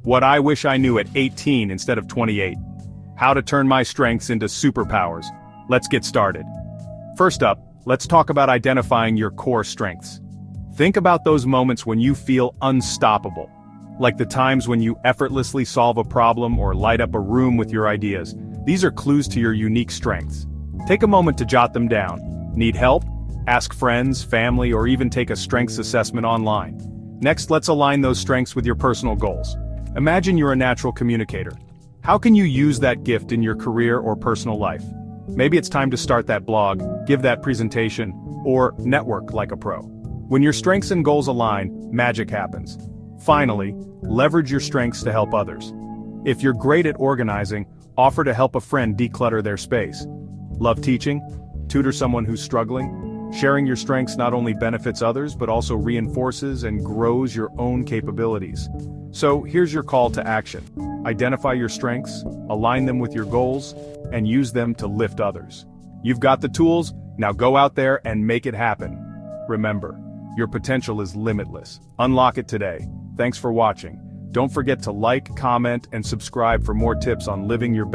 What I wish I knew at 18 instead of 28. How to turn my strengths into superpowers. Let's get started. First up, let's talk about identifying your core strengths. Think about those moments when you feel unstoppable. Like the times when you effortlessly solve a problem or light up a room with your ideas. These are clues to your unique strengths. Take a moment to jot them down. Need help? Ask friends, family, or even take a strengths assessment online. Next, let's align those strengths with your personal goals. Imagine you're a natural communicator. How can you use that gift in your career or personal life? Maybe it's time to start that blog, give that presentation, or network like a pro. When your strengths and goals align, magic happens. Finally, leverage your strengths to help others. If you're great at organizing, offer to help a friend declutter their space. Love teaching? Tutor someone who's struggling? Sharing your strengths not only benefits others but also reinforces and grows your own capabilities. So here's your call to action. Identify your strengths, align them with your goals, and use them to lift others. You've got the tools, now go out there and make it happen. Remember, your potential is limitless. Unlock it today. Thanks for watching. Don't forget to like, comment, and subscribe for more tips on living your best